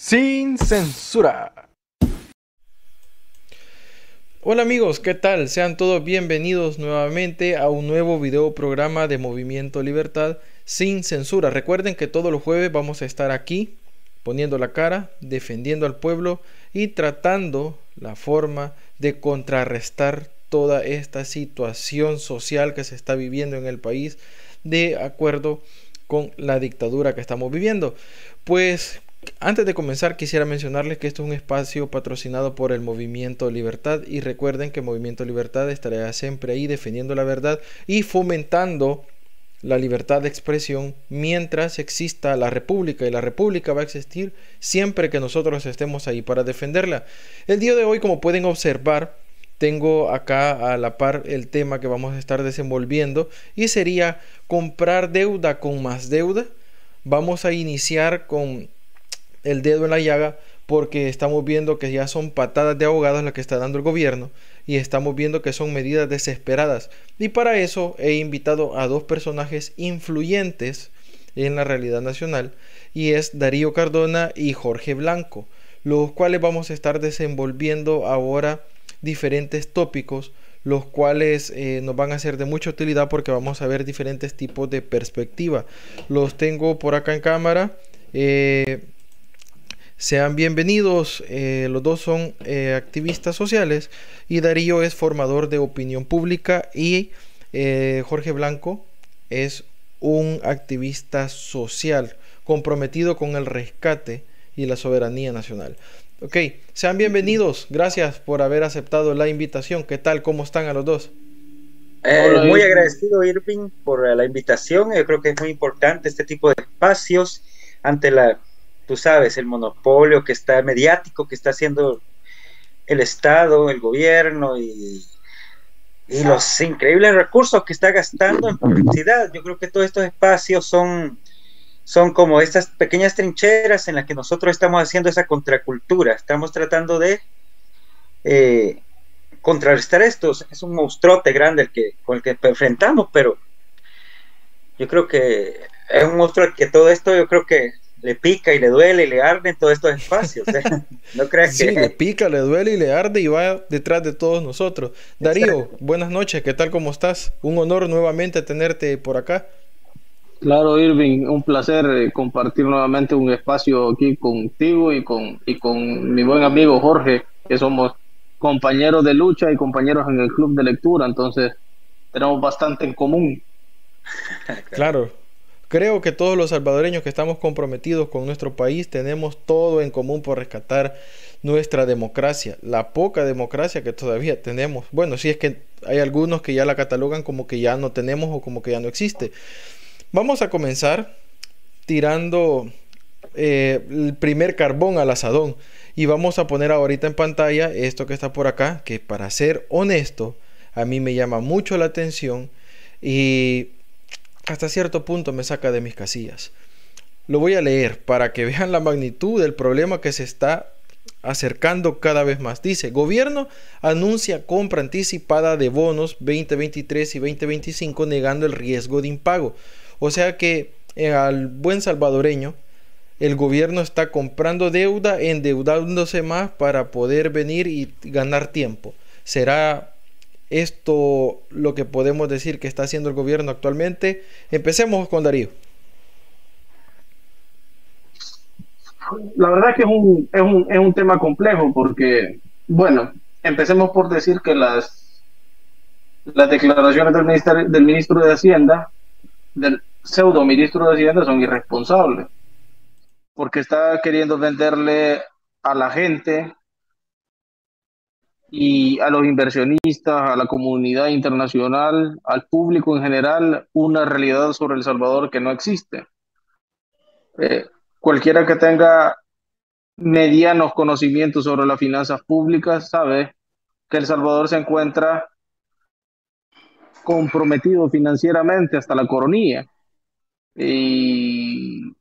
Sin censura. Hola amigos, ¿qué tal? Sean todos bienvenidos nuevamente a un nuevo video programa de Movimiento Libertad sin censura. Recuerden que todos los jueves vamos a estar aquí poniendo la cara, defendiendo al pueblo y tratando la forma de contrarrestar toda esta situación social que se está viviendo en el país de acuerdo con la dictadura que estamos viviendo. Pues antes de comenzar quisiera mencionarles que esto es un espacio patrocinado por el Movimiento Libertad y recuerden que Movimiento Libertad estará siempre ahí defendiendo la verdad y fomentando la libertad de expresión mientras exista la República, y la República va a existir siempre que nosotros estemos ahí para defenderla. El día de hoy, como pueden observar, tengo acá a la par el tema que vamos a estar desenvolviendo y sería comprar deuda con más deuda. Vamos a iniciar con el dedo en la llaga porque estamos viendo que ya son patadas de ahogadas las que está dando el gobierno y estamos viendo que son medidas desesperadas, y para eso he invitado a dos personajes influyentes en la realidad nacional, y es Darío Cardona y Jorge Blanco, los cuales vamos a estar desenvolviendo ahora diferentes tópicos, los cuales nos van a ser de mucha utilidad porque vamos a ver diferentes tipos de perspectiva. Los tengo por acá en cámara. Sean bienvenidos, los dos son activistas sociales y Darío es formador de opinión pública y Jorge Blanco es un activista social comprometido con el rescate y la soberanía nacional. Ok, sean bienvenidos, gracias por haber aceptado la invitación. ¿Qué tal? ¿Cómo están a los dos? Hola, Muy Irving. agradecido, Irving, por la invitación. Yo creo que es muy importante este tipo de espacios ante tú sabes, el monopolio que está mediático, que está haciendo el Estado, el gobierno y los increíbles recursos que está gastando en publicidad. Yo creo que todos estos espacios son como estas pequeñas trincheras en las que nosotros estamos haciendo esa contracultura. Estamos tratando de eh, contrarrestar esto. Es un monstruote grande con el que enfrentamos, pero yo creo que es un monstruo que todo esto yo creo que le pica y le duele y le arde en todos estos espacios, ¿eh? No creas Sí, le que... pica, le duele y le arde y va detrás de todos nosotros. Darío, buenas noches, ¿qué tal? ¿Cómo estás? Un honor nuevamente tenerte por acá. Claro, Irving, un placer compartir nuevamente un espacio aquí contigo y con mi buen amigo Jorge, que somos compañeros de lucha y compañeros en el club de lectura, entonces tenemos bastante en común. Claro, creo que todos los salvadoreños que estamos comprometidos con nuestro país tenemos todo en común por rescatar nuestra democracia, la poca democracia que todavía tenemos. Bueno, si es que hay algunos que ya la catalogan como que ya no tenemos o como que ya no existe. Vamos a comenzar tirando el primer carbón al asadón y vamos a poner ahorita en pantalla esto que está por acá, que para ser honesto, a mí me llama mucho la atención y hasta cierto punto me saca de mis casillas. Lo voy a leer para que vean la magnitud del problema que se está acercando cada vez más. Dice: gobierno anuncia compra anticipada de bonos 2023 y 2025 negando el riesgo de impago. O sea que al buen salvadoreño, el gobierno está comprando deuda, endeudándose más para poder venir y ganar tiempo. ¿Será esto lo que podemos decir que está haciendo el gobierno actualmente? Empecemos con Darío. La verdad que es un tema complejo porque, bueno, empecemos por decir que las declaraciones del ministro de Hacienda, del pseudo ministro de Hacienda, son irresponsables, porque está queriendo venderle a la gente y a los inversionistas, a la comunidad internacional, al público en general, una realidad sobre El Salvador que no existe. Eh, Cualquiera que tenga medianos conocimientos sobre las finanzas públicas sabe que El Salvador se encuentra comprometido financieramente hasta la coronilla, y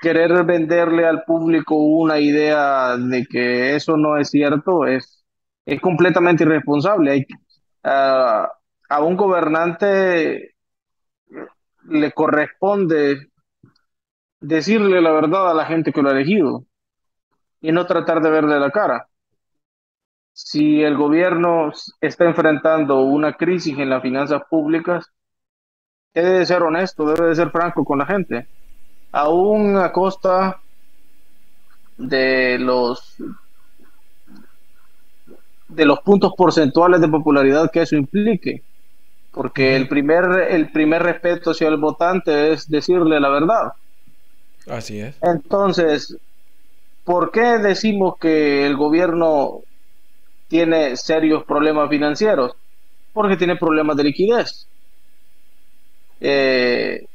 querer venderle al público una idea de que eso no es cierto es completamente irresponsable. A, a un gobernante le corresponde decirle la verdad a la gente que lo ha elegido. y no tratar de verle la cara. Si el gobierno está enfrentando una crisis en las finanzas públicas, debe de ser honesto, debe de ser franco con la gente, aún a costa de de los puntos porcentuales de popularidad que eso implique, porque Ujú. el primer respeto hacia el votante es decirle la verdad. Así es. Entonces, ¿por qué decimos que el gobierno tiene serios problemas financieros? Porque tiene problemas de liquidez. Eh,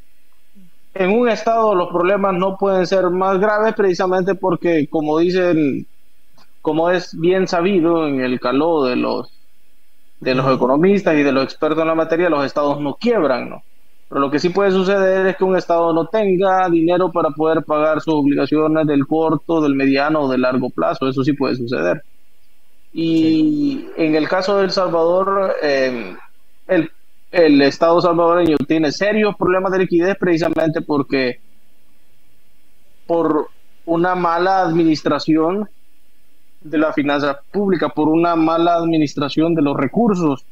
en un estado los problemas no pueden ser más graves precisamente porque, como dicen, como es bien sabido en el calor de los Ujú. economistas y de los expertos en la materia, los estados no quiebran, ¿no? Pero lo que sí puede suceder es que un estado no tenga dinero para poder pagar sus obligaciones del corto, del mediano o del largo plazo. Eso sí puede suceder. Sí. Y en el caso de El Salvador, el, el Estado salvadoreño tiene serios problemas de liquidez precisamente porque por una mala administración de la finanza pública, por una mala administración de los recursos,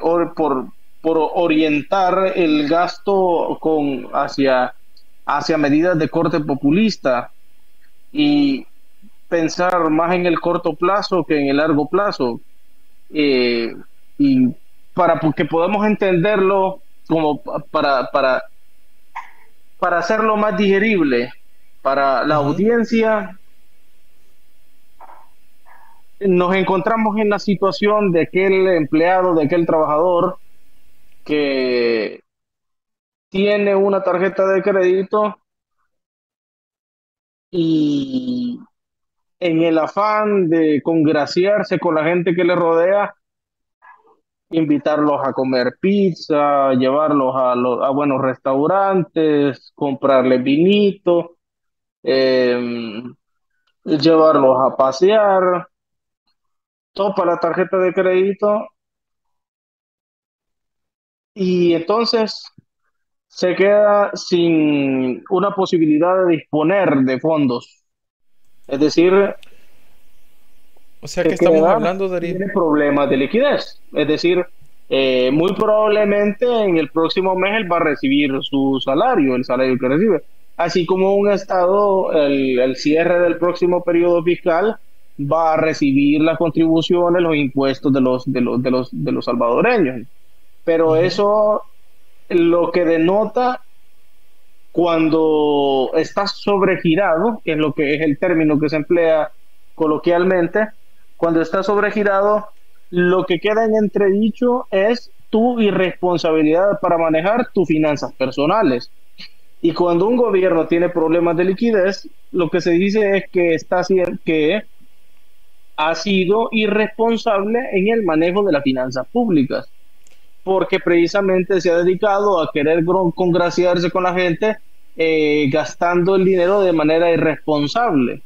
o por orientar el gasto hacia medidas de corte populista y pensar más en el corto plazo que en el largo plazo. eh, y para que podamos entenderlo como para hacerlo más digerible para la Ujú. audiencia, nos encontramos en la situación de aquel empleado, de aquel trabajador que tiene una tarjeta de crédito y en el afán de congraciarse con la gente que le rodea, invitarlos a comer pizza, llevarlos a buenos restaurantes, comprarles vinito, eh, llevarlos a pasear, topa la tarjeta de crédito y entonces se queda sin una posibilidad de disponer de fondos. Es decir, O sea que se estamos queda, hablando, Darío. tiene problemas de liquidez. Es decir, muy probablemente en el próximo mes él va a recibir su salario, el salario que recibe. Así como un Estado, el cierre del próximo periodo fiscal va a recibir las contribuciones, los impuestos de los salvadoreños. Pero Ujú. eso lo que denota cuando está sobregirado, que es lo que es el término que se emplea coloquialmente, cuando está sobregirado, lo que queda en entredicho es tu irresponsabilidad para manejar tus finanzas personales. Y cuando un gobierno tiene problemas de liquidez, lo que se dice es que que ha sido irresponsable en el manejo de las finanzas públicas, porque precisamente se ha dedicado a querer congraciarse con la gente, gastando el dinero de manera irresponsable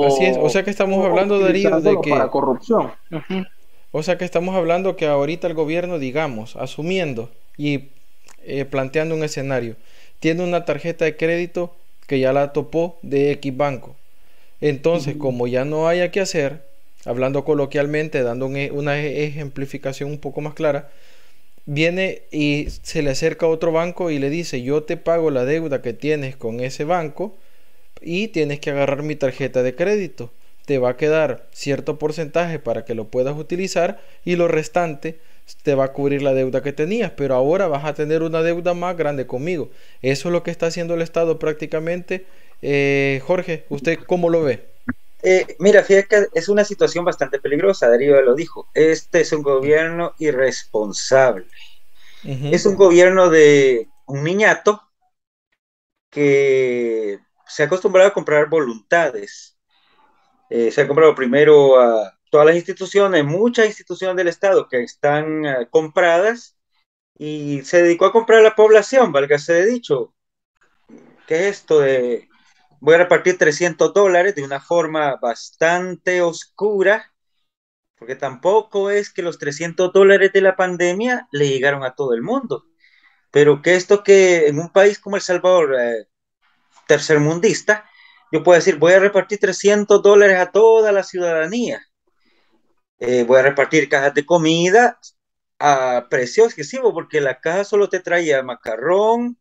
Así es. O sea que estamos o hablando, Darío, de utilizándolo para que, corrupción. Ujú. o sea que estamos hablando que ahorita el gobierno, digamos, asumiendo y planteando un escenario, tiene una tarjeta de crédito que ya la topó de X banco. Entonces, Ujú. como ya no haya que hacer, hablando coloquialmente, dando una ejemplificación un poco más clara, viene y se le acerca a otro banco y le dice, yo te pago la deuda que tienes con ese banco y tienes que agarrar mi tarjeta de crédito. Te va a quedar cierto porcentaje para que lo puedas utilizar y lo restante te va a cubrir la deuda que tenías, pero ahora vas a tener una deuda más grande conmigo. Eso es lo que está haciendo el Estado prácticamente. Jorge, ¿usted cómo lo ve? Mira, fíjate que es una situación bastante peligrosa, Darío lo dijo. Este es un gobierno irresponsable. Ujú. Es un gobierno de un niñato que se ha acostumbrado a comprar voluntades. Se ha comprado primero a todas las instituciones, muchas instituciones del Estado que están compradas y se dedicó a comprar a la población, válgase de dicho. ¿Qué es esto de voy a repartir $300 de una forma bastante oscura? Porque tampoco es que los $300 de la pandemia le llegaron a todo el mundo, pero que esto que en un país como El Salvador, tercermundista, yo puedo decir, voy a repartir $300 a toda la ciudadanía. Voy a repartir cajas de comida a precio excesivo, porque la caja solo te traía macarrón,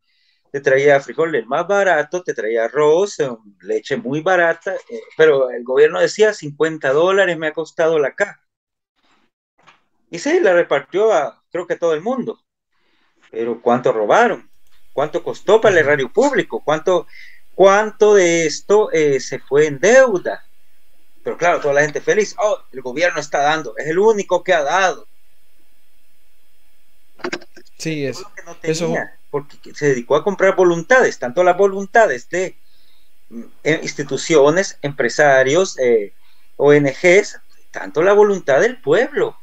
te traía frijoles más baratos, te traía arroz, leche muy barata, pero el gobierno decía $50 me ha costado la caja. Y sí, la repartió a creo que todo el mundo. Pero ¿cuánto robaron? ¿Cuánto costó para el erario público? ¿Cuánto de esto se fue en deuda? Pero claro, toda la gente feliz. Oh, el gobierno está dando, es el único que ha dado. Sí, Es es, lo que no eso, tenía, porque se dedicó a comprar voluntades, tanto las voluntades de instituciones, empresarios, ONGs, tanto la voluntad del pueblo.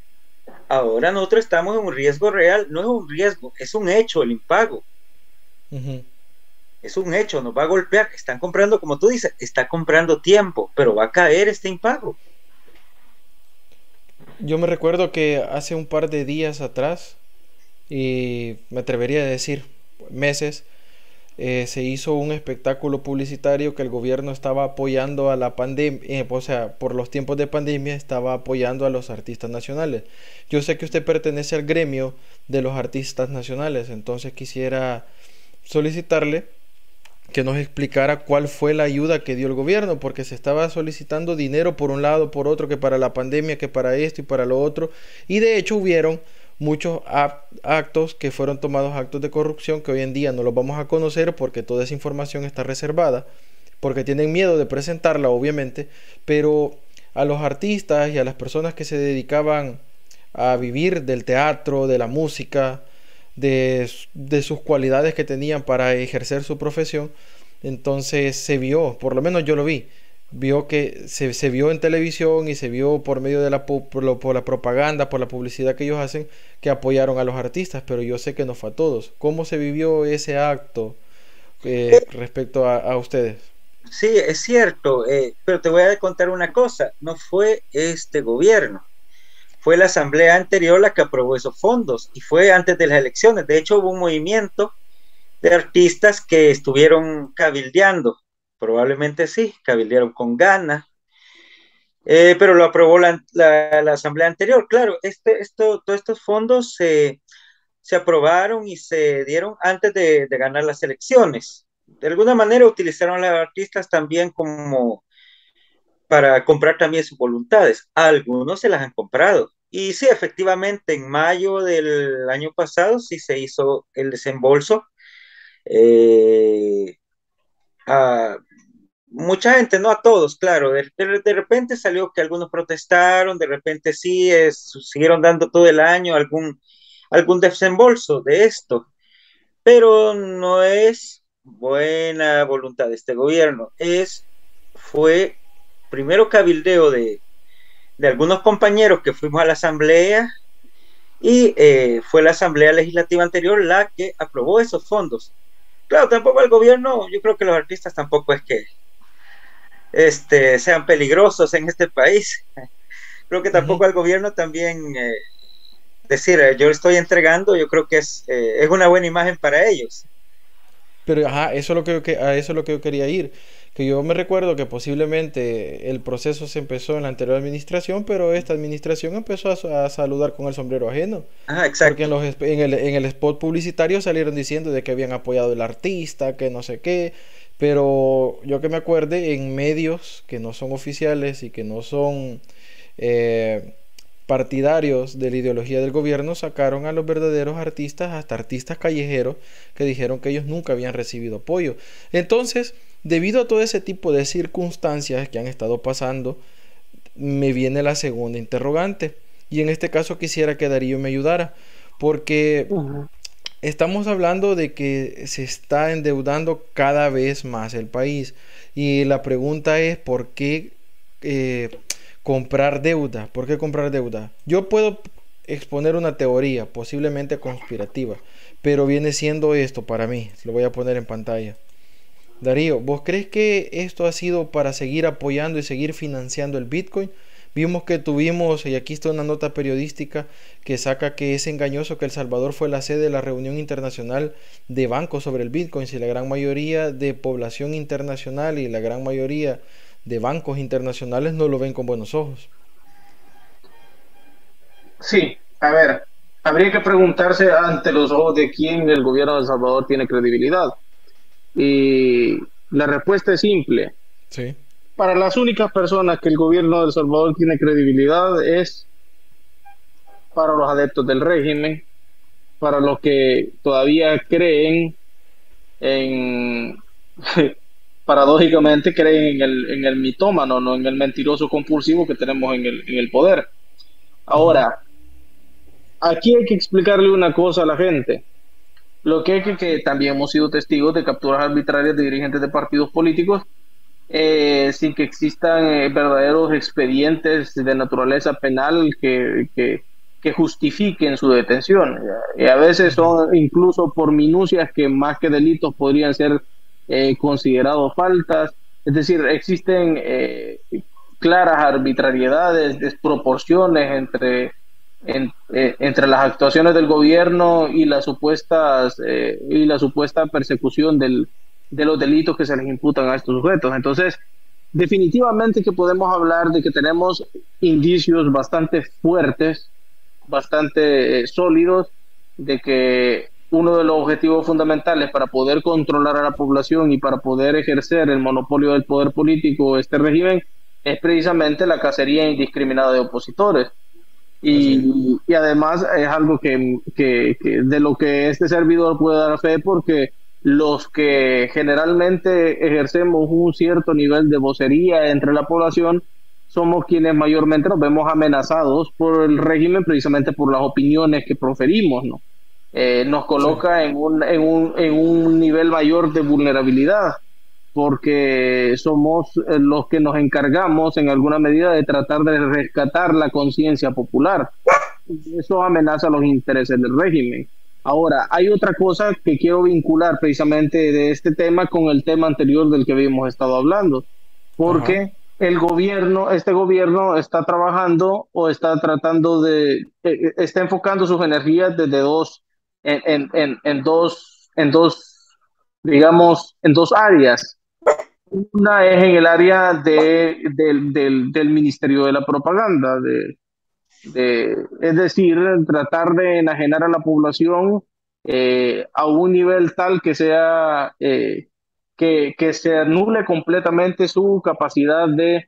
Ahora nosotros estamos en un riesgo real, no es un riesgo, es un hecho el impago. ujú. Es un hecho, nos va a golpear. Están comprando, como tú dices, está comprando tiempo, pero va a caer este impago. Yo me recuerdo que hace un par de días atrás, y me atrevería a decir meses, se hizo un espectáculo publicitario que el gobierno estaba apoyando a la pandemia, o sea, por los tiempos de pandemia estaba apoyando a los artistas nacionales. Yo sé que usted pertenece al gremio de los artistas nacionales, entonces quisiera solicitarle que nos explicara cuál fue la ayuda que dio el gobierno, porque se estaba solicitando dinero por un lado, por otro, que para la pandemia, que para esto y para lo otro, y de hecho hubieron muchos actos que fueron tomados, actos de corrupción que hoy en día no los vamos a conocer porque toda esa información está reservada, porque tienen miedo de presentarla obviamente, pero a los artistas y a las personas que se dedicaban a vivir del teatro, de la música, de sus cualidades que tenían para ejercer su profesión, entonces se vio, por lo menos yo lo vi, vio que se vio en televisión y se vio por medio de por la propaganda, por la publicidad que ellos hacen, que apoyaron a los artistas, pero yo sé que no fue a todos. ¿Cómo se vivió ese acto respecto a ustedes? Sí, es cierto, pero te voy a contar una cosa, no fue este gobierno, fue la asamblea anterior la que aprobó esos fondos y fue antes de las elecciones. De hecho, hubo un movimiento de artistas que estuvieron cabildeando, probablemente sí, cabildearon con ganas, pero lo aprobó la asamblea anterior. Claro, todos estos fondos se aprobaron y se dieron antes de ganar las elecciones. De alguna manera utilizaron a los artistas también como para comprar también sus voluntades. Algunos se las han comprado. Y sí, efectivamente, en mayo del año pasado sí se hizo el desembolso. Eh, a mucha gente, no a todos, claro. De repente salió que algunos protestaron, de repente sí, siguieron dando todo el año algún desembolso de esto, pero no es buena voluntad de este gobierno. Fue primero cabildeo de algunos compañeros que fuimos a la asamblea y fue la asamblea legislativa anterior la que aprobó esos fondos. Claro, tampoco el gobierno, yo creo que los artistas tampoco es que sean peligrosos en este país. Creo que Ujú. tampoco al gobierno también decir, yo estoy entregando, yo creo que es una buena imagen para ellos. Pero ajá, eso es lo que a eso es lo que yo quería ir. Que yo me recuerdo que posiblemente el proceso se empezó en la anterior administración, pero esta administración empezó a saludar con el sombrero ajeno. Ah, Porque exacto. en el spot publicitario salieron diciendo de que habían apoyado al artista, que no sé qué. Pero yo que me acuerde, en medios que no son oficiales y que no son eh, partidarios de la ideología del gobierno, sacaron a los verdaderos artistas, hasta artistas callejeros, que dijeron que ellos nunca habían recibido apoyo. Entonces, debido a todo ese tipo de circunstancias que han estado pasando, me viene la segunda interrogante. Y en este caso quisiera que Darío me ayudara, porque Ujú. estamos hablando de que se está endeudando cada vez más el país. Y la pregunta es, ¿por qué eh, comprar deuda? ¿Por qué comprar deuda? Yo puedo exponer una teoría, posiblemente conspirativa, pero viene siendo esto para mí. Lo voy a poner en pantalla. Darío, ¿vos crees que esto ha sido para seguir apoyando y seguir financiando el Bitcoin? Vimos que tuvimos, y aquí está una nota periodística que saca que es engañoso que El Salvador fue la sede de la reunión internacional de bancos sobre el Bitcoin, si la gran mayoría de población internacional y la gran mayoría de bancos internacionales no lo ven con buenos ojos. Sí, a ver, habría que preguntarse ante los ojos de quién el gobierno de El Salvador tiene credibilidad. Y la respuesta es simple. Sí. Para las únicas personas que el gobierno de El Salvador tiene credibilidad es para los adeptos del régimen, para los que todavía creen en, paradójicamente creen en el mitómano, no en el mentiroso compulsivo que tenemos en el poder. Ujú. Ahora, aquí hay que explicarle una cosa a la gente. Lo que es que también hemos sido testigos de capturas arbitrarias de dirigentes de partidos políticos sin que existan verdaderos expedientes de naturaleza penal que justifiquen su detención. Y a veces Ujú. son incluso por minucias que más que delitos podrían ser considerados faltas. Es decir, existen claras arbitrariedades, desproporciones entre las actuaciones del gobierno y y la supuesta persecución de los delitos que se les imputan a estos sujetos. Entonces, definitivamente que podemos hablar de que tenemos indicios bastante fuertes, bastante sólidos, de que uno de los objetivos fundamentales para poder controlar a la población y para poder ejercer el monopolio del poder político de este régimen es precisamente la cacería indiscriminada de opositores. Así es. Y además es algo que de lo que este servidor puede dar fe, porque los que generalmente ejercemos un cierto nivel de vocería entre la población somos quienes mayormente nos vemos amenazados por el régimen precisamente por las opiniones que proferimos, ¿no? Nos Sí. coloca en un nivel mayor de vulnerabilidad porque somos los que nos encargamos en alguna medida de tratar de rescatar la conciencia popular. Y eso amenaza los intereses del régimen. Ahora, hay otra cosa que quiero vincular precisamente de este tema con el tema anterior del que habíamos estado hablando, Ajá. porque este gobierno está trabajando o está tratando está enfocando sus energías desde digamos, en dos áreas. Una es en el área del Ministerio de la Propaganda, es decir, tratar de enajenar a la población a un nivel tal que que se anule completamente su capacidad de,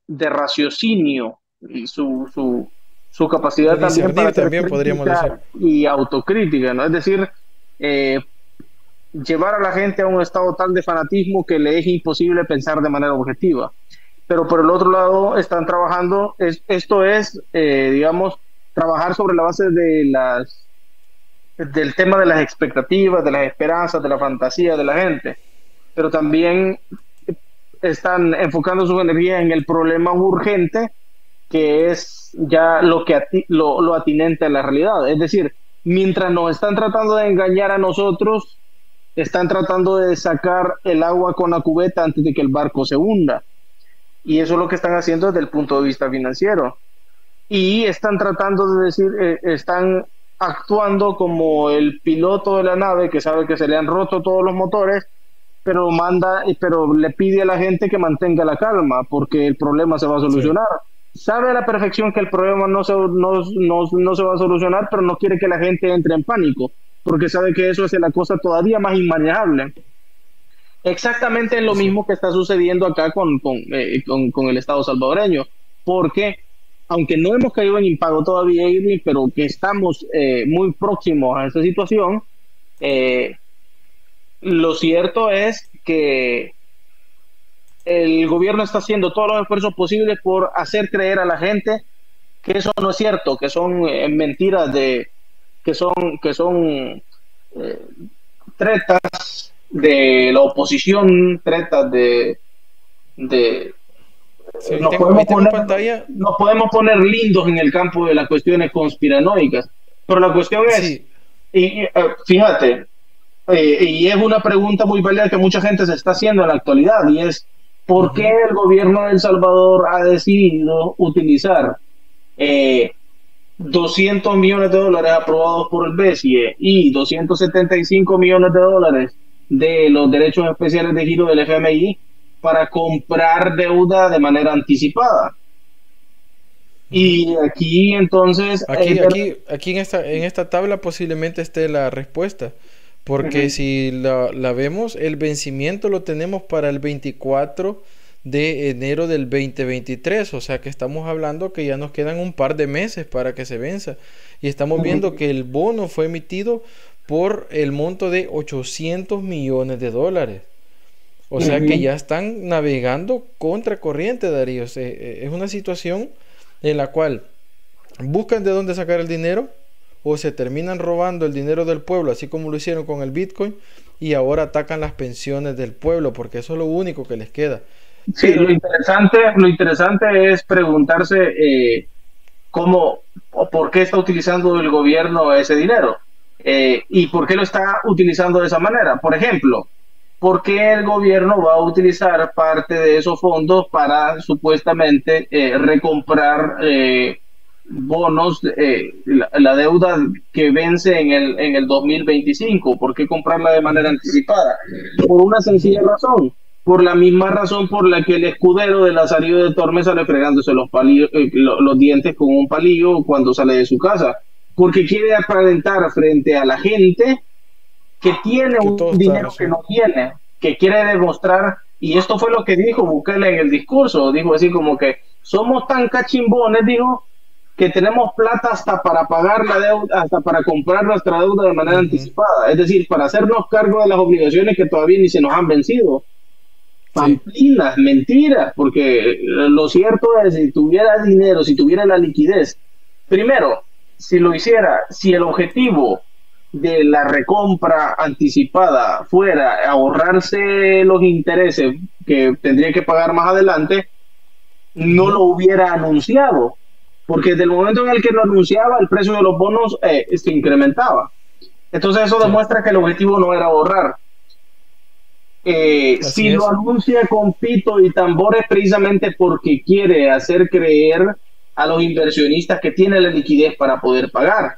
de raciocinio y su De capacidad también para discernir hacer también podríamos decir. crítica y autocrítica, ¿no? Es decir, eh, llevar a la gente a un estado tal de fanatismo que le es imposible pensar de manera objetiva. Pero por el otro lado están trabajando, esto es, digamos, trabajar sobre la base del tema de las expectativas, de las esperanzas, de la fantasía de la gente, pero también están enfocando sus energías en el problema urgente que es ya lo atinente a la realidad. Es decir, mientras nos están tratando de engañar a nosotros, están tratando de sacar el agua con la cubeta antes de que el barco se hunda. Y eso es lo que están haciendo desde el punto de vista financiero. Y están tratando de decir, están actuando como el piloto de la nave que sabe que se le han roto todos los motores, pero le pide a la gente que mantenga la calma porque el problema se va a Sí. solucionar. Sabe a la perfección que el problema no se va a solucionar, pero no quiere que la gente entre en pánico, porque sabe que eso hace la cosa todavía más inmanejable. Exactamente lo Así es. mismo que está sucediendo acá con el Estado salvadoreño, porque aunque no hemos caído en impago todavía, Irving, pero que estamos muy próximos a esa situación, eh, lo cierto es que el gobierno está haciendo todos los esfuerzos posibles por hacer creer a la gente que eso no es cierto, que son mentiras que son eh, tretas de la oposición, tretas de Sí, nos podemos ahí tengo en poner pantalla. nos podemos poner lindos en el campo de las cuestiones conspiranoicas, pero la cuestión es, Sí. fíjate, y es una pregunta muy válida que mucha gente se está haciendo en la actualidad, y es, ¿Por qué el gobierno de El Salvador ha decidido utilizar 200 millones de dólares aprobados por el BESIE y 275 millones de dólares de los derechos especiales de giro del FMI para comprar deuda de manera anticipada? Y aquí entonces... Aquí en esta tabla posiblemente esté la respuesta, porque si la vemos, el vencimiento lo tenemos para el 24 de enero del 2023, o sea que estamos hablando que ya nos quedan un par de meses para que se venza, y estamos viendo que el bono fue emitido por el monto de 800 millones de dólares. O sea que ya están navegando contra corriente, Darío. Es una situación en la cual buscan de dónde sacar el dinero, o se terminan robando el dinero del pueblo, así como lo hicieron con el Bitcoin, y ahora atacan las pensiones del pueblo, porque eso es lo único que les queda. Sí, lo interesante es preguntarse cómo o por qué está utilizando el gobierno ese dinero, y por qué lo está utilizando de esa manera. Por ejemplo, ¿por qué el gobierno va a utilizar parte de esos fondos para supuestamente recomprar bonos, la deuda que vence en el 2025? ¿Por qué comprarla de manera anticipada? Por una sencilla razón. Por la misma razón por la que el escudero de Lazarillo de Tormes sale fregándose los dientes con un palillo cuando sale de su casa, porque quiere aparentar frente a la gente que tiene un dinero que no tiene, que quiere demostrar, y esto fue lo que dijo Bukele en el discurso, dijo así como que somos tan cachimbones, dijo, que tenemos plata hasta para pagar la deuda, hasta para comprar nuestra deuda de manera anticipada, es decir, para hacernos cargo de las obligaciones que todavía ni se nos han vencido. Pamplinas, mentiras, porque lo cierto es, si tuviera dinero, si tuviera la liquidez, primero, si lo hiciera, si el objetivo de la recompra anticipada fuera ahorrarse los intereses que tendría que pagar más adelante, no lo hubiera anunciado, porque desde el momento en el que lo anunciaba, el precio de los bonos se incrementaba. Entonces eso demuestra que el objetivo no era ahorrar. Si lo anuncia con pito y tambores precisamente porque quiere hacer creer a los inversionistas que tiene la liquidez para poder pagar.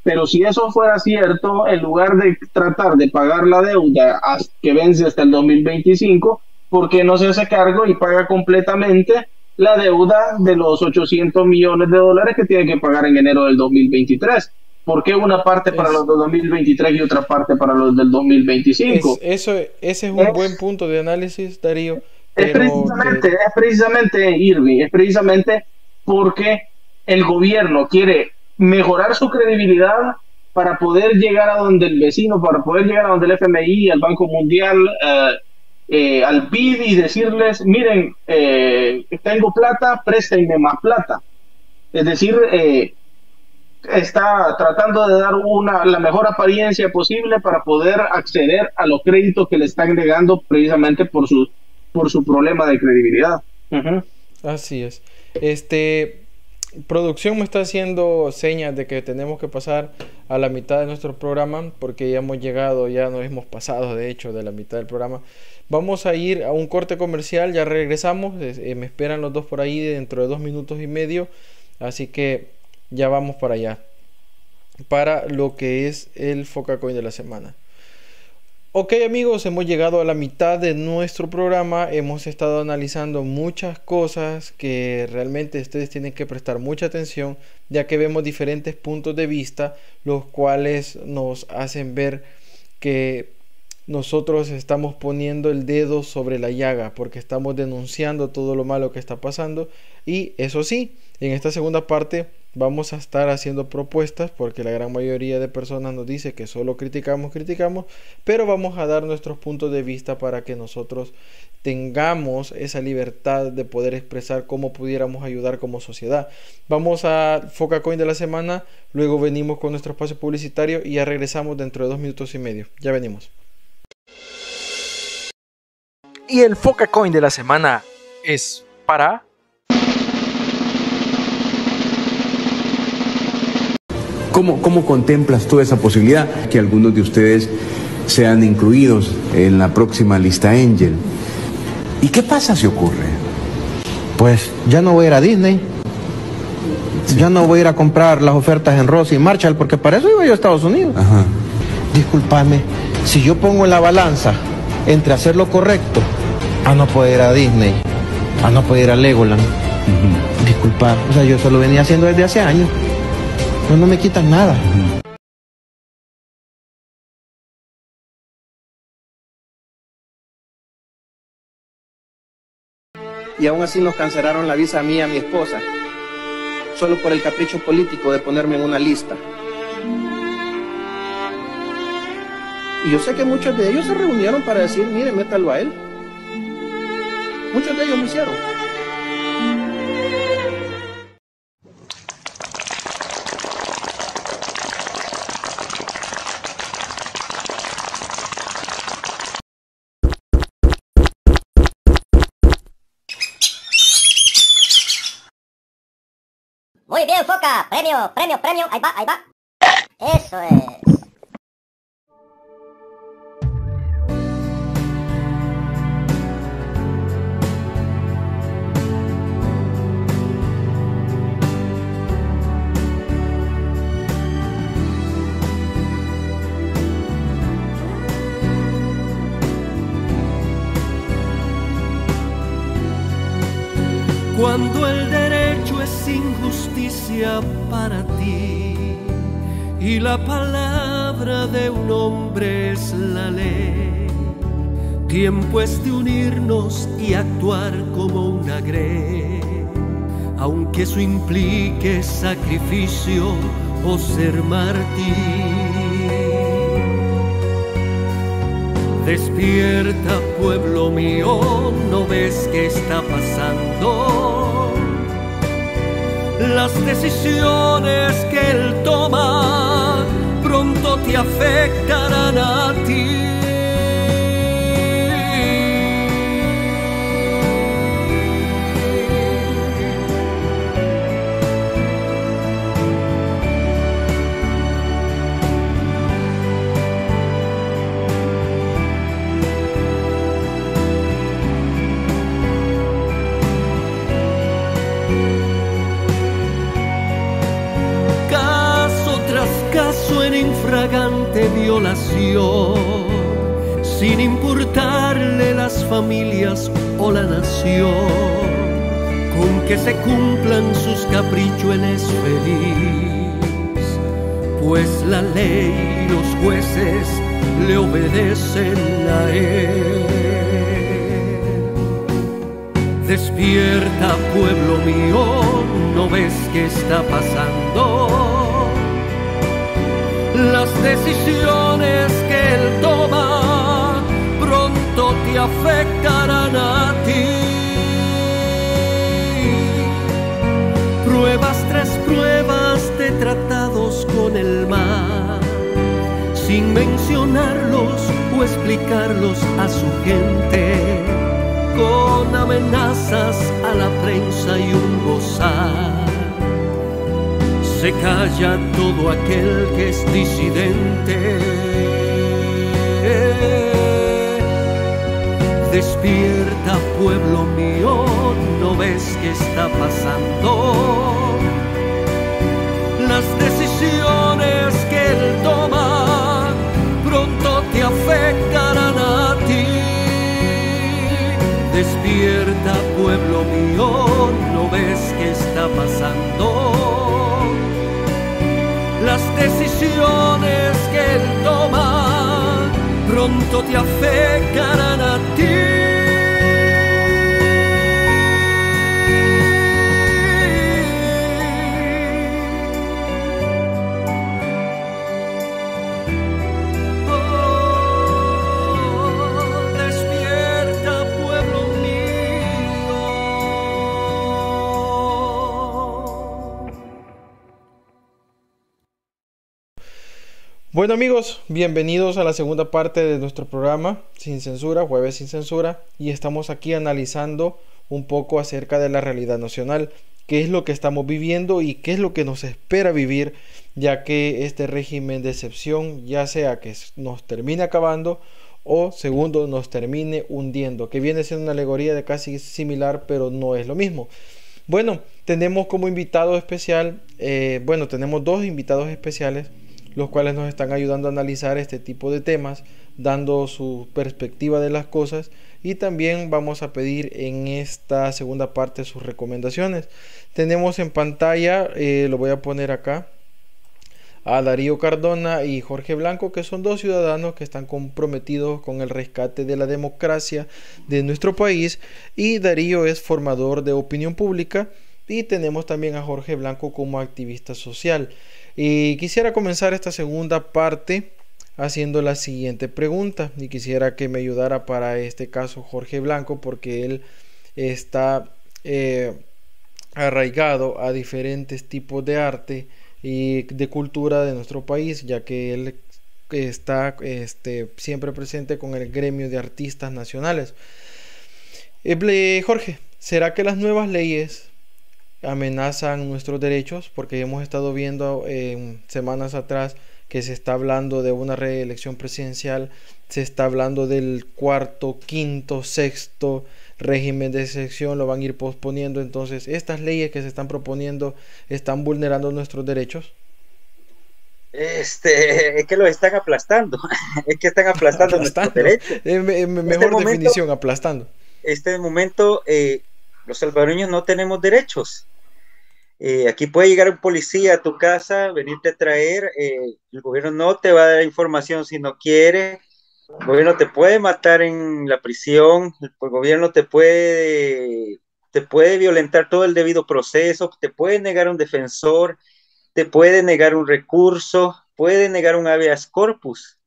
Pero si eso fuera cierto, en lugar de tratar de pagar la deuda que vence hasta el 2025, ¿por qué no se hace cargo y paga completamente la deuda de los 800 millones de dólares que tiene que pagar en enero del 2023? ¿Por qué una parte para los del 2023 y otra parte para los del 2025? Ese es un buen punto de análisis, Darío. Es precisamente, Irving, es precisamente porque el gobierno quiere mejorar su credibilidad para poder llegar a donde el vecino, para poder llegar a donde el FMI, al Banco Mundial, al BID, y decirles, miren, tengo plata, préstenme más plata. Es decir, está tratando de dar la mejor apariencia posible para poder acceder a los créditos que le están negando precisamente por su problema de credibilidad. Así es. Producción me está haciendo señas de que tenemos que pasar a la mitad de nuestro programa, porque ya nos hemos pasado de hecho de la mitad del programa. Vamos a ir a un corte comercial, ya regresamos, me esperan los dos por ahí dentro de 2 minutos y medio, así que ya vamos para allá, para lo que es el Focacoin de la semana. Ok amigos, hemos llegado a la mitad de nuestro programa. Hemos estado analizando muchas cosas que realmente ustedes tienen que prestar mucha atención, ya que vemos diferentes puntos de vista, los cuales nos hacen ver que nosotros estamos poniendo el dedo sobre la llaga, porque estamos denunciando todo lo malo que está pasando. Y eso sí, en esta segunda parte vamos a estar haciendo propuestas, porque la gran mayoría de personas nos dice que solo criticamos, pero vamos a dar nuestros puntos de vista para que nosotros tengamos esa libertad de poder expresar cómo pudiéramos ayudar como sociedad. Vamos a Focacoin de la semana, luego venimos con nuestro espacio publicitario y ya regresamos dentro de 2 minutos y medio. Ya venimos. Y el Focacoin de la semana es para... ¿Cómo contemplas tú esa posibilidad que algunos de ustedes sean incluidos en la próxima lista Angel? ¿Y qué pasa si ocurre? Pues ya no voy a ir a Disney. Ya no voy a ir a comprar las ofertas en Ross y Marshall, porque para eso iba yo a Estados Unidos. Ajá. Discúlpame, si yo pongo en la balanza entre hacer lo correcto a no poder ir a Disney, a no poder ir a Legoland, disculpa, o sea, yo eso lo venía haciendo desde hace años. No me quitan nada. Y aún así nos cancelaron la visa a mí y a mi esposa, solo por el capricho político de ponerme en una lista. Y yo sé que muchos de ellos se reunieron para decir, mire, métalo a él. Muchos de ellos lo hicieron. Muy bien, Foca. Premio, premio, premio. Ahí va, ahí va. Eso es. Cuando el derecho es injusticia para ti y la palabra de un hombre es la ley, tiempo es de unirnos y actuar como una grey, aunque eso implique sacrificio o ser mártir. Despierta, pueblo mío, ¿no ves qué está pasando? Las decisiones que él toma pronto te afectarán a ti. En infragante violación, sin importarle las familias o la nación, con que se cumplan sus caprichos él es feliz, pues la ley y los jueces le obedecen a él. Despierta, pueblo mío, ¿no ves qué está pasando? Las decisiones que él toma pronto te afectarán a ti. Pruebas tras pruebas de tratados con el mar, sin mencionarlos o explicarlos a su gente, con amenazas a la prensa y un gozar. Se calla todo aquel que es disidente. Despierta, pueblo mío, ¿no ves qué está pasando? Las decisiones que él toma pronto te afectarán a ti. Despierta, pueblo mío, ¿no ves qué está pasando? Las decisiones que él toma pronto te afectarán a ti. Bueno amigos, bienvenidos a la segunda parte de nuestro programa Sin Censura, Jueves Sin Censura, y estamos aquí analizando un poco acerca de la realidad nacional, qué es lo que estamos viviendo y qué es lo que nos espera vivir, ya que este régimen de excepción ya sea que nos termine acabando o segundo, nos termine hundiendo, que viene siendo una alegoría de casi similar, pero no es lo mismo. Bueno, tenemos como invitado especial, tenemos dos invitados especiales, los cuales nos están ayudando a analizar este tipo de temas, dando su perspectiva de las cosas, y también vamos a pedir en esta segunda parte sus recomendaciones. Tenemos en pantalla, lo voy a poner acá, a Darío Cardona y Jorge Blanco, que son dos ciudadanos que están comprometidos con el rescate de la democracia de nuestro país, y Darío es formador de opinión pública, y tenemos también a Jorge Blanco como activista social. Y quisiera comenzar esta segunda parte haciendo la siguiente pregunta, y quisiera que me ayudara para este caso Jorge Blanco, porque él está arraigado a diferentes tipos de arte y de cultura de nuestro país, ya que él está siempre presente con el gremio de artistas nacionales. Jorge, ¿será que las nuevas leyes amenazan nuestros derechos? Porque hemos estado viendo semanas atrás que se está hablando de una reelección presidencial, se está hablando del cuarto, quinto, sexto régimen de excepción, lo van a ir posponiendo. Entonces, estas leyes que se están proponiendo están vulnerando nuestros derechos. Es que lo están aplastando, es que están aplastando nuestros derechos. Mejor definición, aplastando. Este momento, los salvadoreños no tenemos derechos. Aquí puede llegar un policía a tu casa, venirte a traer, el gobierno no te va a dar información si no quiere, el gobierno te puede matar en la prisión, el gobierno te puede violentar todo el debido proceso, te puede negar un defensor, te puede negar un recurso, puede negar un habeas corpus,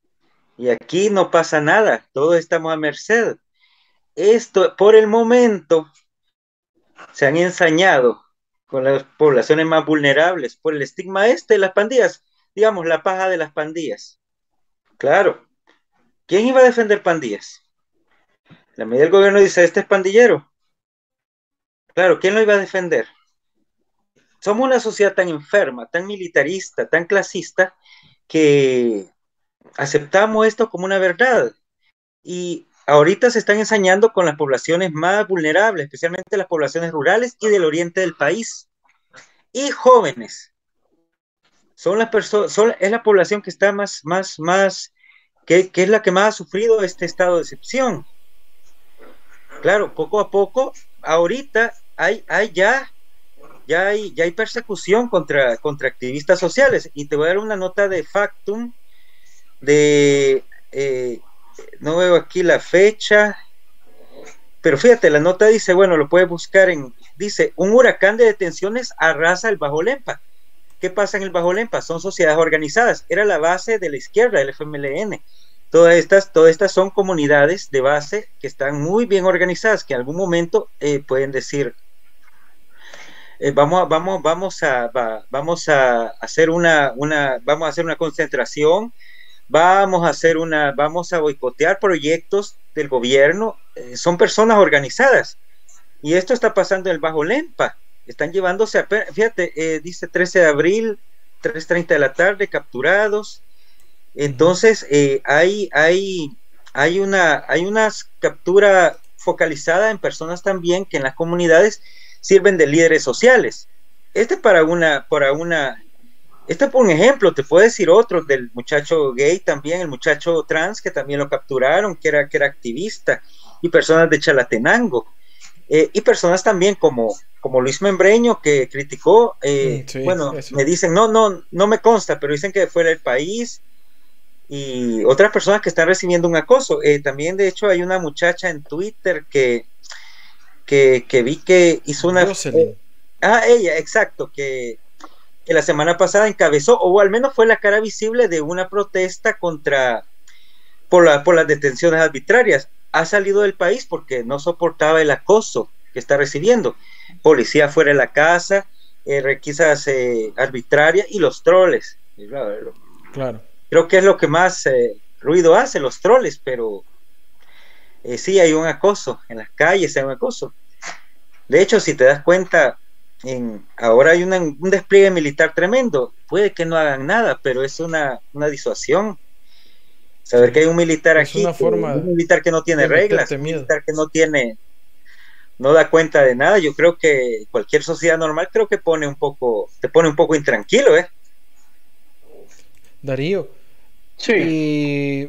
y aquí no pasa nada, todos estamos a merced. Esto, por el momento, se han ensañado con las poblaciones más vulnerables por el estigma de las pandillas, digamos, la paja de las pandillas. Claro, ¿quién iba a defender pandillas? La medida del gobierno dice, este es pandillero. Claro, ¿quién lo iba a defender? Somos una sociedad tan enferma, tan militarista, tan clasista, que aceptamos esto como una verdad. Y ahorita se están ensañando con las poblaciones más vulnerables, especialmente las poblaciones rurales y del oriente del país. Y jóvenes. Son las personas, es la población que está que es la que más ha sufrido este estado de excepción. Claro, poco a poco, ahorita ya hay persecución contra activistas sociales. Y te voy a dar una nota de Factum no veo aquí la fecha, pero fíjate, la nota dice, bueno, lo puedes buscar dice, un huracán de detenciones arrasa el Bajo Lempa. ¿Qué pasa en el Bajo Lempa? Son sociedades organizadas, era la base de la izquierda, del FMLN. Todas estas son comunidades de base que están muy bien organizadas, que en algún momento pueden decir, vamos a hacer una concentración, vamos a boicotear proyectos del gobierno. Son personas organizadas, y esto está pasando en el Bajo Lempa. Están llevándose fíjate, dice 13 de abril, 3:30 de la tarde, capturados. Entonces, hay una captura focalizada en personas también que en las comunidades sirven de líderes sociales. Este es por un ejemplo, te puedo decir otro del muchacho gay también, el muchacho trans que también lo capturaron, que era activista, y personas de Chalatenango, y personas también como Luis Membreño, que criticó, me dicen, no me consta, pero dicen que fuera del país, y otras personas que están recibiendo un acoso. También, de hecho, hay una muchacha en Twitter que vi que hizo una... ella, exacto, que la semana pasada encabezó, o al menos fue la cara visible de una protesta por las detenciones arbitrarias. Ha salido del país porque no soportaba el acoso que está recibiendo. Policía fuera de la casa, requisas arbitrarias y los troles. Claro. Creo que es lo que más ruido hace, los troles, pero sí hay un acoso, en las calles hay un acoso. De hecho, si te das cuenta, ahora hay un despliegue militar tremendo. Puede que no hagan nada, pero es una disuasión. Saber que hay un militar Es aquí, una forma un militar que no tiene de reglas, meterte un miedo. militar que no da cuenta de nada. Yo creo que cualquier sociedad normal creo que te pone un poco intranquilo, ¿eh? Darío, Sí,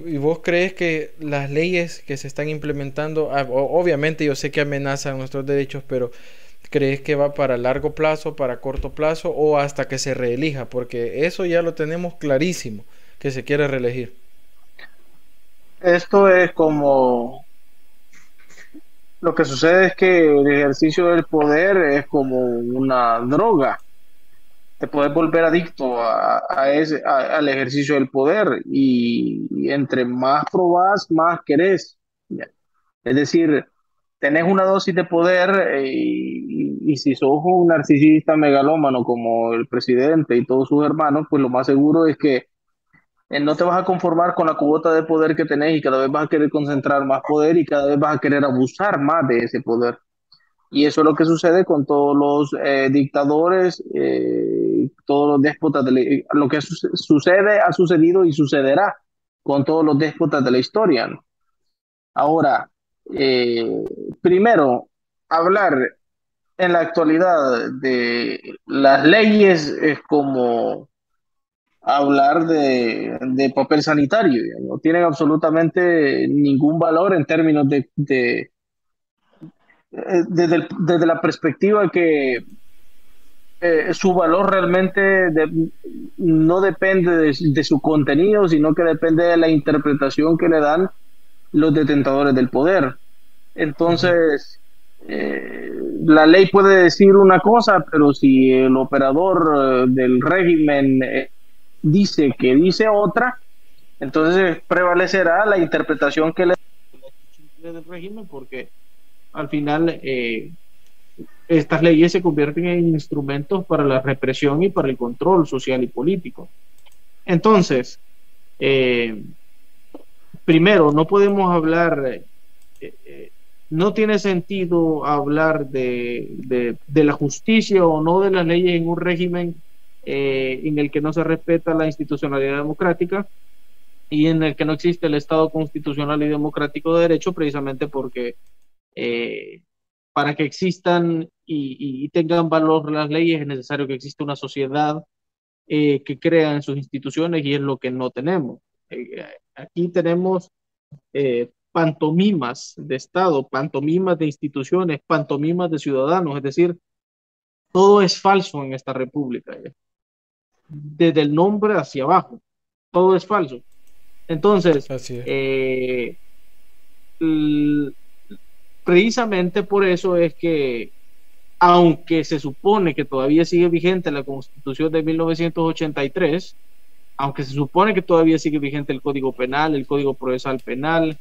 ¿y vos crees que las leyes que se están implementando, obviamente yo sé que amenazan nuestros derechos, pero crees que va para largo plazo, para corto plazo o hasta que se reelija? Porque eso ya lo tenemos clarísimo, que se quiere reelegir. esto es como, lo que sucede es que el ejercicio del poder es como una droga. Te puedes volver adicto al ejercicio del poder y entre más probás, más querés. Ya. Es decir, tenés una dosis de poder y si sos un narcisista megalómano como el presidente y todos sus hermanos, pues lo más seguro es que no te vas a conformar con la cuota de poder que tenés y cada vez vas a querer concentrar más poder y cada vez vas a querer abusar más de ese poder. Y eso es lo que sucede con todos los dictadores, todos los déspotas, lo que sucede, ha sucedido y sucederá con todos los déspotas de la historia, ¿no? Ahora, eh, primero, hablar en la actualidad de las leyes es como hablar de papel sanitario, ya. No tienen absolutamente ningún valor en términos desde la perspectiva que su valor realmente no depende de su contenido, sino que depende de la interpretación que le dan los detentadores del poder. Ujú. Entonces, la ley puede decir una cosa, pero si el operador del régimen dice que dice otra, entonces prevalecerá la interpretación que le da del régimen, porque al final estas leyes se convierten en instrumentos para la represión y para el control social y político. Entonces, eh, primero, no podemos hablar, no tiene sentido hablar de la justicia o no de las leyes en un régimen en el que no se respeta la institucionalidad democrática y en el que no existe el Estado constitucional y democrático de derecho, precisamente porque eh, para que existan y tengan valor las leyes es necesario que exista una sociedad que crea en sus instituciones y es lo que no tenemos. Aquí tenemos pantomimas de Estado, pantomimas de instituciones, pantomimas de ciudadanos, es decir, todo es falso en esta república, desde el nombre hacia abajo, todo es falso. Entonces, Así es. precisamente por eso es que, aunque se supone que todavía sigue vigente la Constitución de 1983, aunque se supone que todavía sigue vigente el Código Penal, el Código Procesal Penal,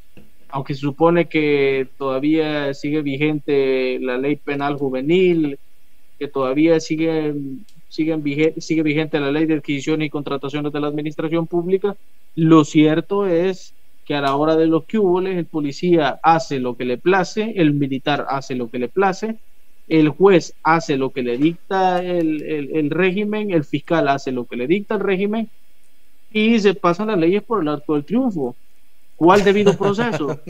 aunque se supone que todavía sigue vigente la Ley Penal Juvenil, que todavía sigue vigente la Ley de Adquisiciones y Contrataciones de la Administración Pública, lo cierto es que a la hora de los cúbules el policía hace lo que le place, el militar hace lo que le place, el juez hace lo que le dicta el régimen, el fiscal hace lo que le dicta el régimen y se pasan las leyes por el arco del triunfo. ¿Cuál debido proceso?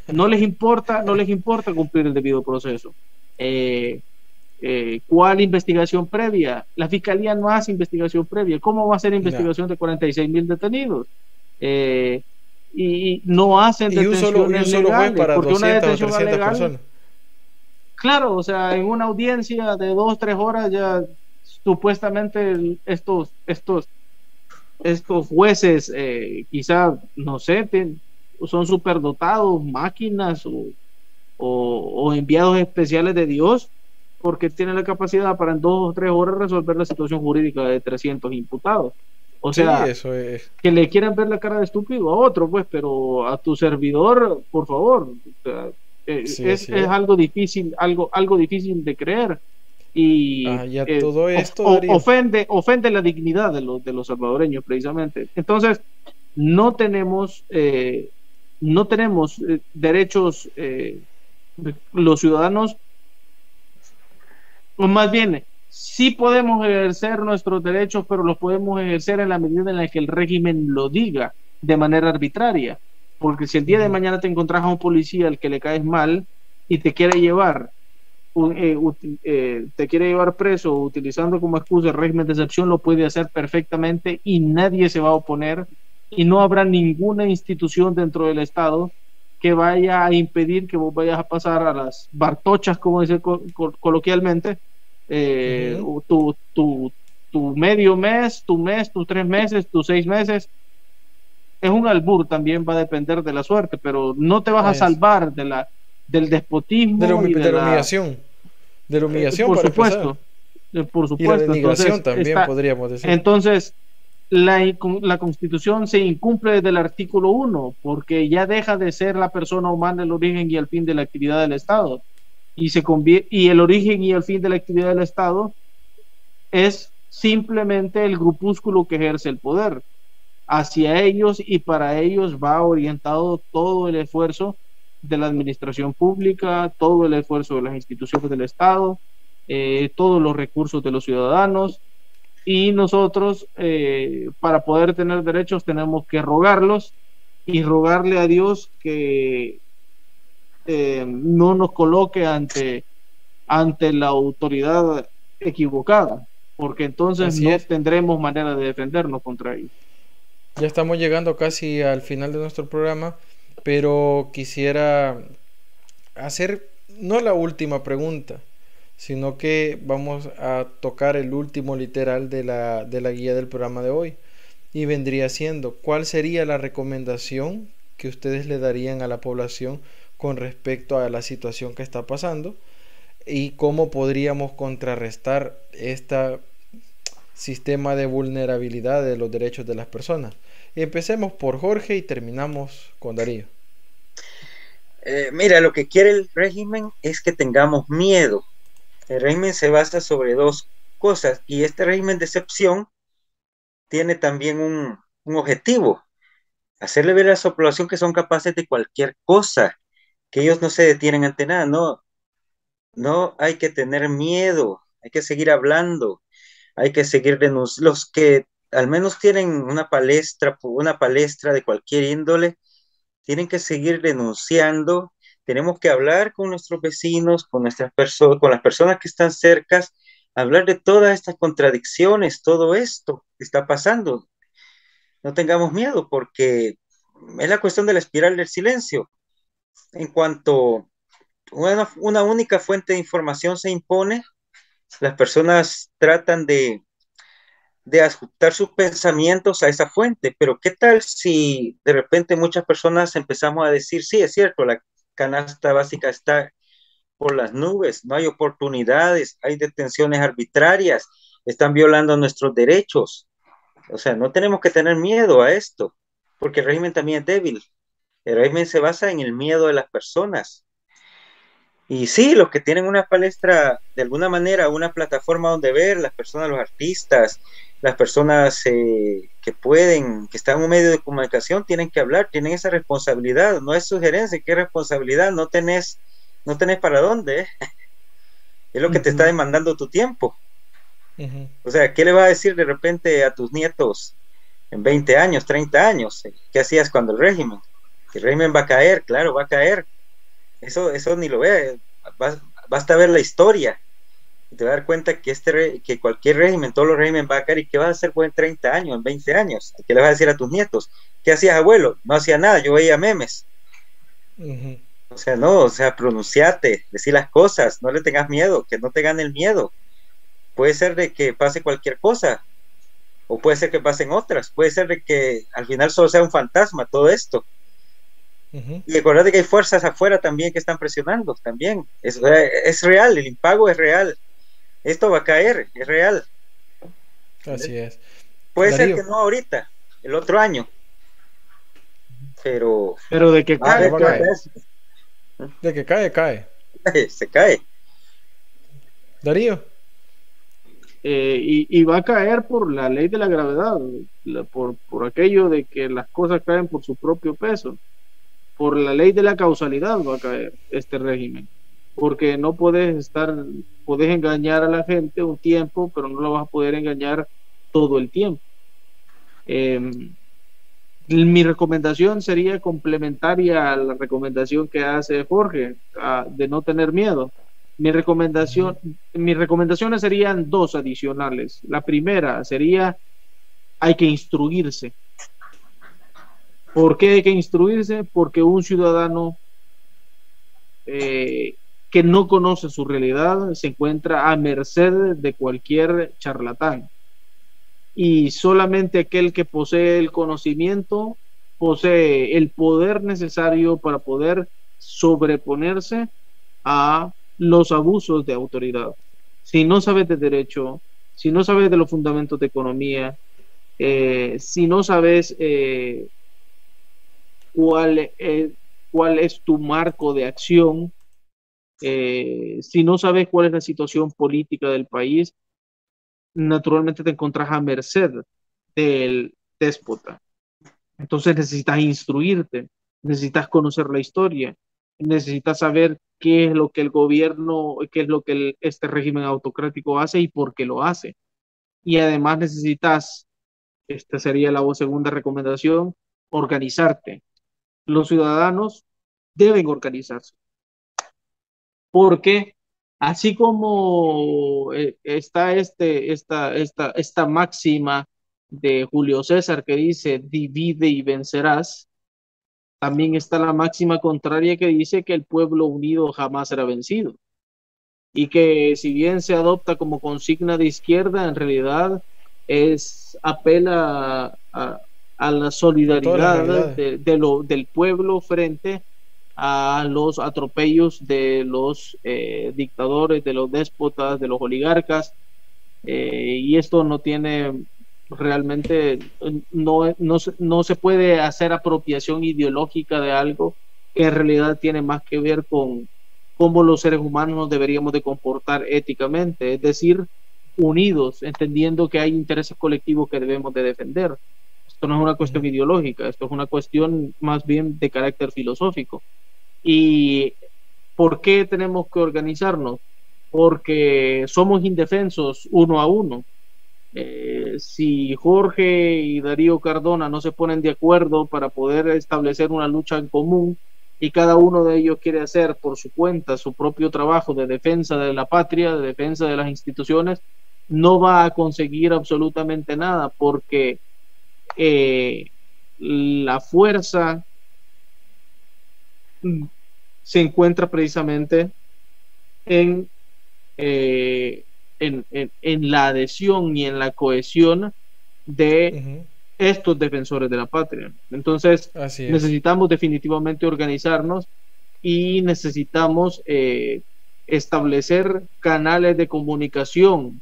No les importa cumplir el debido proceso. ¿Cuál investigación previa? La fiscalía no hace investigación previa. ¿Cómo va a hacer investigación de 46,000 detenidos? Y no hacen Y un detenciones solo juez legales, para porque una 200 o detención 300 legal, personas. claro, o sea, en una audiencia de 2, 3 horas ya supuestamente estos jueces quizá, no sé, son superdotados, máquinas o enviados especiales de Dios, porque tienen la capacidad para en 2 o 3 horas resolver la situación jurídica de 300 imputados. O Sí, sea, eso es. que le quieran ver la cara de estúpido a otro, pues, pero a tu servidor, por favor, o sea, Sí, es así es. algo difícil, algo difícil de creer y Ya todo esto, Darío. ofende la dignidad de los salvadoreños, precisamente. Entonces, no tenemos, derechos, los ciudadanos, o más bien, sí podemos ejercer nuestros derechos, pero los podemos ejercer en la medida en la que el régimen lo diga. de manera arbitraria, porque si el día de mañana te encontrás a un policía al que le caes mal y te quiere llevar te quiere llevar preso utilizando como excusa el régimen de excepción, lo puede hacer perfectamente y nadie se va a oponer, y no habrá ninguna institución dentro del Estado que vaya a impedir que vos vayas a pasar a las bartochas, como dice coloquialmente, tu medio mes, tus 3 meses, tus 6 meses. Es un albur, también va a depender de la suerte, pero no te vas a salvar del despotismo de la humillación. De la humillación, por para supuesto. empezar. Por supuesto. Y la denigración Entonces, también podríamos decir. Entonces, la Constitución se incumple desde el artículo 1, porque ya deja de ser la persona humana el origen y el fin de la actividad del Estado. Y el origen y el fin de la actividad del Estado es simplemente el grupúsculo que ejerce el poder. Hacia ellos y para ellos va orientado todo el esfuerzo de la administración pública, todo el esfuerzo de las instituciones del Estado, todos los recursos de los ciudadanos, y nosotros para poder tener derechos tenemos que rogarlos y rogarle a Dios que no nos coloque ante la autoridad equivocada, porque entonces no tendremos manera de defendernos contra ellos. Ya estamos llegando casi al final de nuestro programa, pero quisiera hacer no la última pregunta, sino que vamos a tocar el último literal de la guía del programa de hoy, y vendría siendo: ¿cuál sería la recomendación que ustedes le darían a la población con respecto a la situación que está pasando, y cómo podríamos contrarrestar este sistema de vulnerabilidad de los derechos de las personas? Empecemos por Jorge y terminamos con Darío. Mira, lo que quiere el régimen es que tengamos miedo. El régimen se basa sobre dos cosas, y este régimen de excepción tiene también un objetivo: hacerle ver a su población que son capaces de cualquier cosa, que ellos no se detienen ante nada. No hay que tener miedo, hay que seguir hablando, hay que seguir denunciando. Los que al menos tienen una palestra de cualquier índole, tienen que seguir denunciando. Tenemos que hablar con nuestros vecinos, con nuestras personas, con las personas que están cercas, hablar de todas estas contradicciones, todo esto que está pasando. No tengamos miedo, porque es la cuestión de la espiral del silencio. En cuanto una única fuente de información se impone, las personas tratan de ajustar sus pensamientos a esa fuente. Pero ¿qué tal si de repente muchas personas empezamos a decir: sí, es cierto, la canasta básica está por las nubes, no hay oportunidades, hay detenciones arbitrarias, están violando nuestros derechos? O sea, no tenemos que tener miedo a esto, porque el régimen también es débil. El régimen se basa en el miedo de las personas. Y sí, los que tienen una palestra, de alguna manera, una plataforma donde ver, las personas, los artistas, las personas que están en un medio de comunicación, tienen que hablar, tienen esa responsabilidad. No es sugerencia, que es responsabilidad. No tenés para dónde, es lo que te está demandando tu tiempo. O sea, ¿qué le vas a decir de repente a tus nietos en 20 años, 30 años? ¿Qué hacías cuando el régimen va a caer? Claro, va a caer. Eso ni lo ve. Basta ver la historia y te vas a dar cuenta que cualquier régimen, todos los regímenes va a caer. ¿Y qué vas a hacer en 30 años, en 20 años? ¿Qué le vas a decir a tus nietos? ¿Qué hacías, abuelo? No hacía nada, yo veía memes. O sea, no, o sea, pronunciate, decir las cosas, no le tengas miedo, que no te gane el miedo. Puede ser de que pase cualquier cosa, o puede ser que pasen otras, puede ser de que al final solo sea un fantasma todo esto. Y acordate que hay fuerzas afuera también que están presionando, también. Es real, el impago es real. Esto va a caer, es real. Así es. Puede Darío. ser que no ahorita, el otro año. Pero de que cae, cae. De que cae. Se cae. Darío. Y va a caer por la ley de la gravedad, por aquello de que las cosas caen por su propio peso. Por la ley de la causalidad va a caer este régimen, porque no puedes engañar a la gente un tiempo, pero no lo vas a poder engañar todo el tiempo. Mi recomendación sería complementaria a la recomendación que hace Jorge, de no tener miedo. Mis recomendaciones serían dos adicionales. La primera sería, hay que instruirse. ¿Por qué hay que instruirse? Porque un ciudadano que no conoce su realidad se encuentra a merced de cualquier charlatán. Y solamente aquel que posee el conocimiento posee el poder necesario para poder sobreponerse a los abusos de autoridad. Si no sabes de derecho, si no sabes de los fundamentos de economía, si no sabes cuál es tu marco de acción, si no sabes cuál es la situación política del país, naturalmente te encontrás a merced del déspota. Entonces necesitas instruirte, necesitas conocer la historia, necesitas saber qué es lo que el gobierno, qué es lo que este régimen autocrático hace y por qué lo hace. Y además necesitas, esta sería la segunda recomendación, organizarte. Los ciudadanos deben organizarse, porque así como está esta máxima de Julio César que dice divide y vencerás, también está la máxima contraria que dice que el pueblo unido jamás será vencido. Y que si bien se adopta como consigna de izquierda, en realidad apela a la solidaridad del pueblo frente a los atropellos de los dictadores, de los déspotas, de los oligarcas, y esto no tiene realmente, no se puede hacer apropiación ideológica de algo que en realidad tiene más que ver con cómo los seres humanos nos deberíamos de comportar éticamente, es decir, unidos, entendiendo que hay intereses colectivos que debemos de defender. Esto no es una cuestión ideológica, esto es una cuestión más bien de carácter filosófico. ¿Y por qué tenemos que organizarnos? Porque somos indefensos uno a uno. Si Jorge y Darío Cardona no se ponen de acuerdo para poder establecer una lucha en común y cada uno de ellos quiere hacer por su cuenta su propio trabajo de defensa de la patria, de defensa de las instituciones, no va a conseguir absolutamente nada, porque la fuerza se encuentra precisamente en la adhesión y en la cohesión de estos defensores de la patria. Entonces necesitamos definitivamente organizarnos y necesitamos establecer canales de comunicación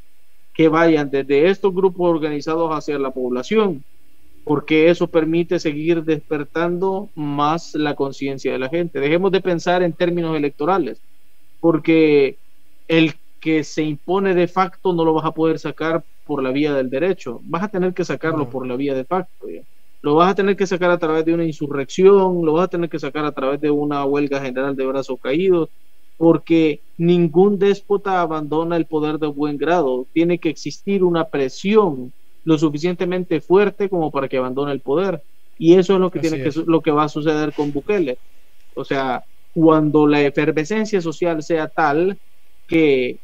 que vayan desde estos grupos organizados hacia la población, porque eso permite seguir despertando más la conciencia de la gente. Dejemos de pensar en términos electorales, porque el que se impone de facto no lo vas a poder sacar por la vía del derecho, vas a tener que sacarlo por la vía de facto, ¿ya? Lo vas a tener que sacar a través de una insurrección, lo vas a tener que sacar a través de una huelga general de brazos caídos, porque ningún déspota abandona el poder de buen grado. Tiene que existir una presión lo suficientemente fuerte como para que abandone el poder, y eso es lo que lo que va a suceder con Bukele. O sea, cuando la efervescencia social sea tal que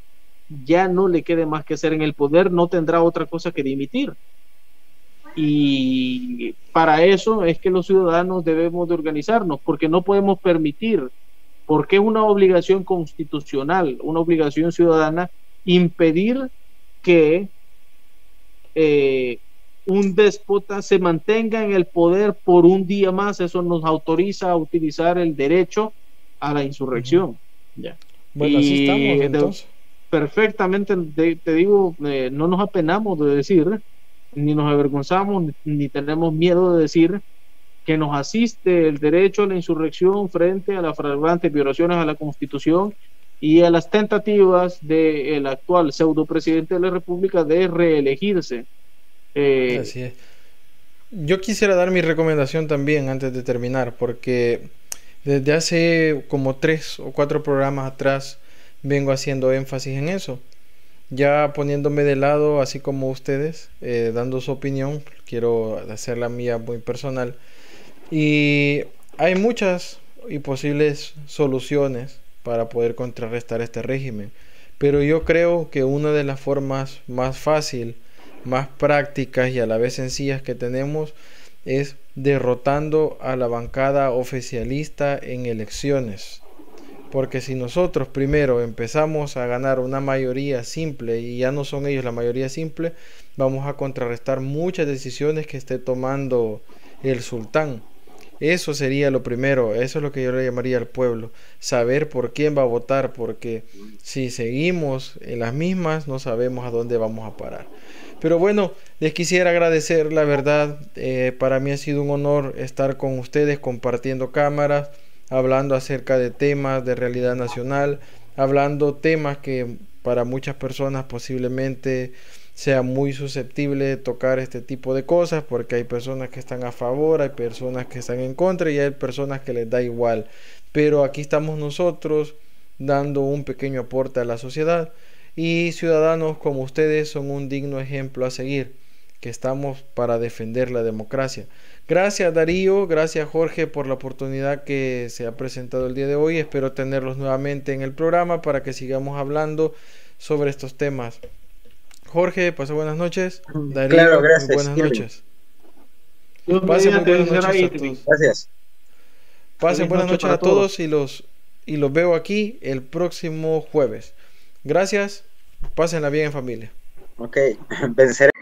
ya no le quede más que hacer en el poder, no tendrá otra cosa que dimitir. Y para eso es que los ciudadanos debemos de organizarnos, porque no podemos permitir, porque es una obligación constitucional, una obligación ciudadana, impedir que un déspota se mantenga en el poder por un día más. Eso nos autoriza a utilizar el derecho a la insurrección. Ya. Bueno, así estamos entonces. Perfectamente, te digo, no nos apenamos de decir, ni nos avergonzamos, ni tenemos miedo de decir que nos asiste el derecho a la insurrección frente a las flagrantes violaciones a la Constitución y a las tentativas del actual pseudo presidente de la República de reelegirse. Así es. Yo quisiera dar mi recomendación también antes de terminar, porque desde hace como 3 o 4 programas atrás vengo haciendo énfasis en eso, ya poniéndome de lado, así como ustedes, dando su opinión. Quiero hacer la mía muy personal. Y hay muchas y posibles soluciones para poder contrarrestar este régimen. Pero yo creo que una de las formas más fácil, más prácticas y a la vez sencillas que tenemos es derrotando a la bancada oficialista en elecciones. Porque si nosotros primero empezamos a ganar una mayoría simple y ya no son ellos la mayoría simple, vamos a contrarrestar muchas decisiones que esté tomando el sultán. Eso sería lo primero, eso es lo que yo le llamaría al pueblo, saber por quién va a votar, porque si seguimos en las mismas no sabemos a dónde vamos a parar. Pero bueno, les quisiera agradecer, la verdad, para mí ha sido un honor estar con ustedes compartiendo cámaras, hablando acerca de temas de realidad nacional, hablando temas que para muchas personas posiblemente sea muy susceptible de tocar este tipo de cosas, porque hay personas que están a favor, hay personas que están en contra y hay personas que les da igual. Pero aquí estamos nosotros dando un pequeño aporte a la sociedad, y ciudadanos como ustedes son un digno ejemplo a seguir, que estamos para defender la democracia. Gracias Darío, gracias Jorge por la oportunidad que se ha presentado el día de hoy. Espero tenerlos nuevamente en el programa para que sigamos hablando sobre estos temas. Jorge, pase buenas noches. Darío, claro, gracias. Muy buenas noches. Pasen muy buenas noches a todos. Gracias. Pasen buenas noches a todos y los veo aquí el próximo jueves. Gracias. Pásenla bien en familia. Ok, venceré.